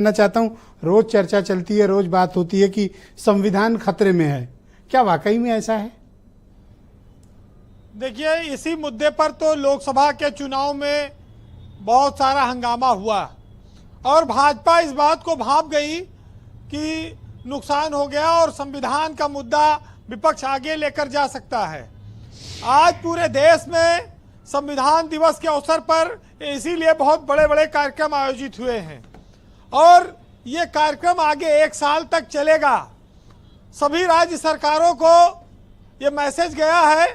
करना चाहता हूं, रोज चर्चा चलती है, रोज बात होती है कि संविधान खतरे में है। क्या वाकई में ऐसा है? देखिए, इसी मुद्दे पर तो लोकसभा के चुनाव में बहुत सारा हंगामा हुआ और भाजपा इस बात को भांप गई कि नुकसान हो गया और संविधान का मुद्दा विपक्ष आगे लेकर जा सकता है। आज पूरे देश में संविधान दिवस के अवसर पर इसीलिए बहुत बड़े बड़े कार्यक्रम आयोजित हुए हैं और ये कार्यक्रम आगे 1 साल तक चलेगा। सभी राज्य सरकारों को ये मैसेज गया है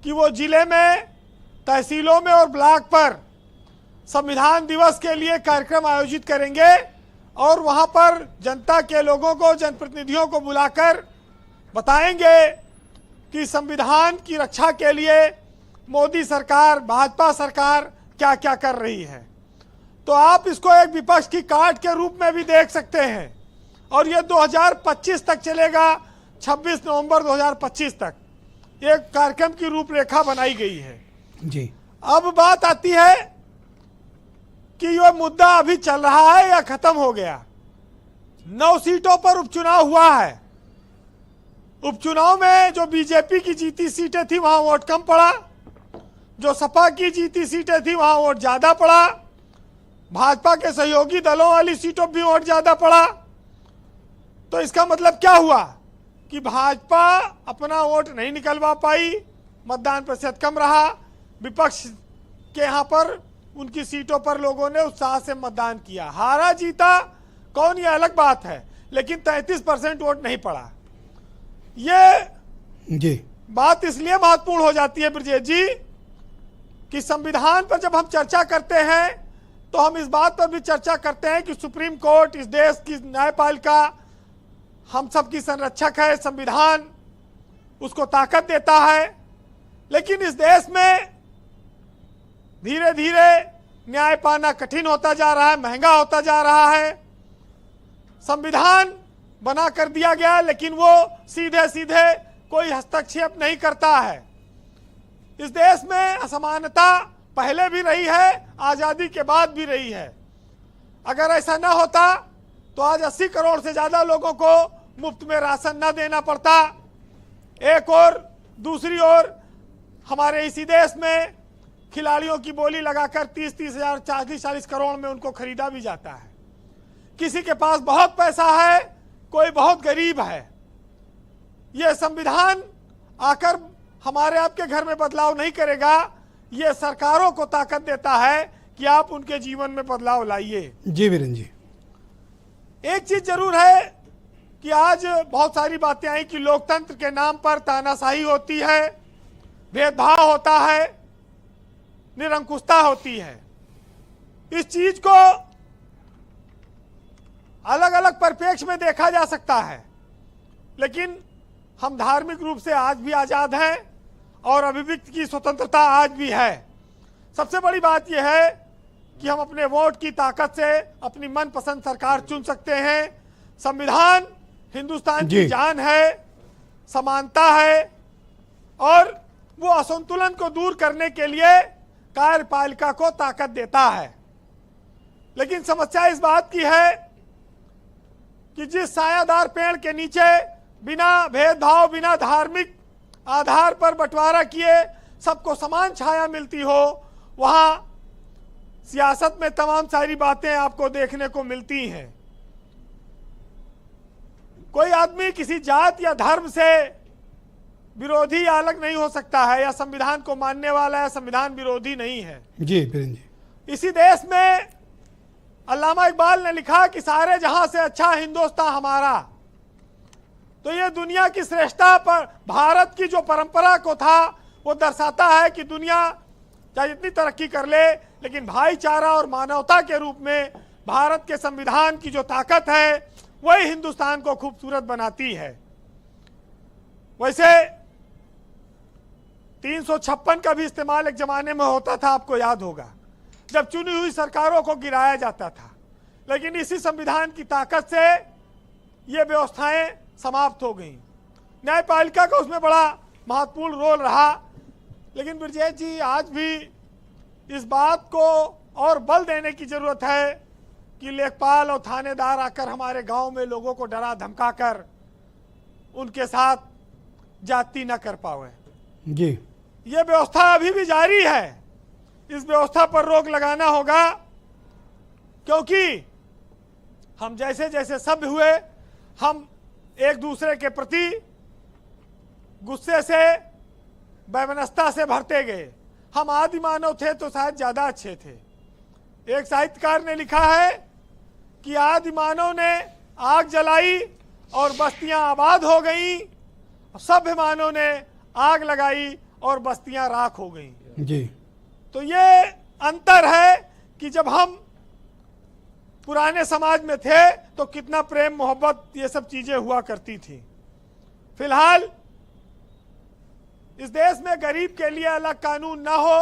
कि वो जिले में, तहसीलों में और ब्लॉक पर संविधान दिवस के लिए कार्यक्रम आयोजित करेंगे और वहाँ पर जनता के लोगों को, जनप्रतिनिधियों को बुलाकर बताएंगे कि संविधान की रक्षा के लिए मोदी सरकार, भाजपा सरकार क्या क्या कर रही है। तो आप इसको एक विपक्ष की काट के रूप में भी देख सकते हैं और ये 2025 तक चलेगा। 26 नवंबर 2025 तक एक कार्यक्रम की रूपरेखा बनाई गई है जी। अब बात आती है कि यह मुद्दा अभी चल रहा है या खत्म हो गया। 9 सीटों पर उपचुनाव हुआ है। उपचुनाव में जो बीजेपी की जीती सीटें थी वहां वोट कम पड़ा, जो सपा की जीती सीटें थी वहां वोट ज्यादा पड़ा, भाजपा के सहयोगी दलों वाली सीटों भी वोट ज्यादा पड़ा। तो इसका मतलब क्या हुआ कि भाजपा अपना वोट नहीं निकलवा पाई, मतदान प्रतिशत कम रहा। विपक्ष के यहाँ पर उनकी सीटों पर लोगों ने उत्साह से मतदान किया। हारा जीता कौन, ये अलग बात है, लेकिन 33% वोट नहीं पड़ा। ये जी बात इसलिए महत्वपूर्ण हो जाती है ब्रजेश जी कि संविधान पर जब हम चर्चा करते हैं तो हम इस बात पर भी चर्चा करते हैं कि सुप्रीम कोर्ट इस देश की न्यायपालिका हम सब की संरक्षक है, संविधान उसको ताकत देता है। लेकिन इस देश में धीरे धीरे न्याय पाना कठिन होता जा रहा है, महंगा होता जा रहा है। संविधान बना कर दिया गया लेकिन वो सीधे सीधे कोई हस्तक्षेप नहीं करता है। इस देश में असमानता पहले भी रही है, आजादी के बाद भी रही है। अगर ऐसा न होता तो आज 80 करोड़ से ज्यादा लोगों को मुफ्त में राशन न देना पड़ता। एक और दूसरी ओर हमारे इसी देश में खिलाड़ियों की बोली लगाकर 30-30 हजार, 40-40 करोड़ में उनको खरीदा भी जाता है। किसी के पास बहुत पैसा है, कोई बहुत गरीब है। यह संविधान आकर हमारे आपके घर में बदलाव नहीं करेगा, यह सरकारों को ताकत देता है कि आप उनके जीवन में बदलाव लाइए। जी वीरेंद्र जी, एक चीज जरूर है कि आज बहुत सारी बातें आई कि लोकतंत्र के नाम पर तानाशाही होती है, भेदभाव होता है, निरंकुशता होती है। इस चीज को अलग अलग परिप्रेक्ष्य में देखा जा सकता है, लेकिन हम धार्मिक रूप से आज भी आजाद हैं और अभिव्यक्ति की स्वतंत्रता आज भी है। सबसे बड़ी बात यह है कि हम अपने वोट की ताकत से अपनी मनपसंद सरकार चुन सकते हैं। संविधान हिंदुस्तान की जान है, समानता है और वो असंतुलन को दूर करने के लिए कार्यपालिका को ताकत देता है। लेकिन समस्या इस बात की है कि जिस सायादार पेड़ के नीचे बिना भेदभाव, बिना धार्मिक आधार पर बंटवारा किए सबको समान छाया मिलती हो, वहां सियासत में तमाम सारी बातें आपको देखने को मिलती हैं। कोई आदमी किसी जात या धर्म से विरोधी या अलग नहीं हो सकता है, या संविधान को मानने वाला है, संविधान विरोधी नहीं है। जी वीरेंद्र जी, इसी देश में अल्लामा इकबाल ने लिखा कि सारे जहां से अच्छा हिंदुस्तान हमारा। तो ये दुनिया की श्रेष्ठता पर भारत की जो परंपरा को था वो दर्शाता है कि दुनिया चाहे जितनी तरक्की कर ले, लेकिन भाईचारा और मानवता के रूप में भारत के संविधान की जो ताकत है वही हिंदुस्तान को खूबसूरत बनाती है। वैसे 356 का भी इस्तेमाल एक जमाने में होता था, आपको याद होगा, जब चुनी हुई सरकारों को गिराया जाता था। लेकिन इसी संविधान की ताकत से ये व्यवस्थाएं समाप्त हो गई। न्यायपालिका का उसमें बड़ा महत्वपूर्ण रोल रहा। लेकिन ब्रजेश जी, आज भी इस बात को और बल देने की जरूरत है कि लेखपाल और थानेदार आकर हमारे गांव में लोगों को डरा धमका कर उनके साथ जाति न कर पाए। जी, ये व्यवस्था अभी भी जारी है। इस व्यवस्था पर रोक लगाना होगा, क्योंकि हम जैसे जैसे सभ्य हुए, हम एक दूसरे के प्रति गुस्से से, वैमनस्यता से भरते गए। हम आदि मानव थे तो शायद ज्यादा अच्छे थे। एक साहित्यकार ने लिखा है कि आदि मानव ने आग जलाई और बस्तियां आबाद हो गईं, सभ्य मानव ने आग लगाई और बस्तियां राख हो गईं। जी, तो ये अंतर है कि जब हम पुराने समाज में थे तो कितना प्रेम मोहब्बत ये सब चीजें हुआ करती थी। फिलहाल इस देश में गरीब के लिए अलग कानून ना हो,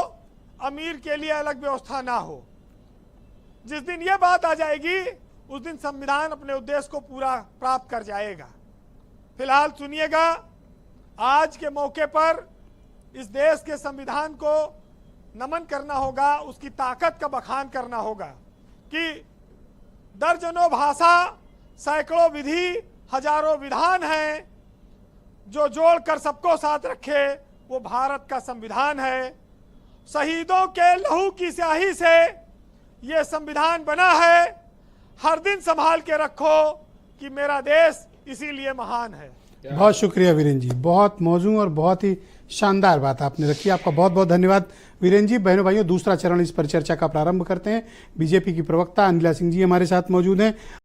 अमीर के लिए अलग व्यवस्था ना हो। जिस दिन ये बात आ जाएगी उस दिन संविधान अपने उद्देश्य को पूरा प्राप्त कर जाएगा। फिलहाल सुनिएगा, आज के मौके पर इस देश के संविधान को नमन करना होगा, उसकी ताकत का बखान करना होगा कि दर्जनों भाषा, सैकड़ों विधि, हजारों विधान हैं, जो जोड़कर सबको साथ रखे वो भारत का संविधान है। शहीदों के लहू की स्याही से ये संविधान बना है। हर दिन संभाल के रखो कि मेरा देश इसीलिए महान है। बहुत शुक्रिया वीरेन जी, बहुत मौजूद और बहुत ही शानदार बात आपने रखी। आपका बहुत बहुत धन्यवाद वीरेन जी। बहनों भाइयों, दूसरा चरण इस परिचर्चा का प्रारंभ करते हैं। बीजेपी की प्रवक्ता अनिला सिंह जी हमारे साथ मौजूद हैं।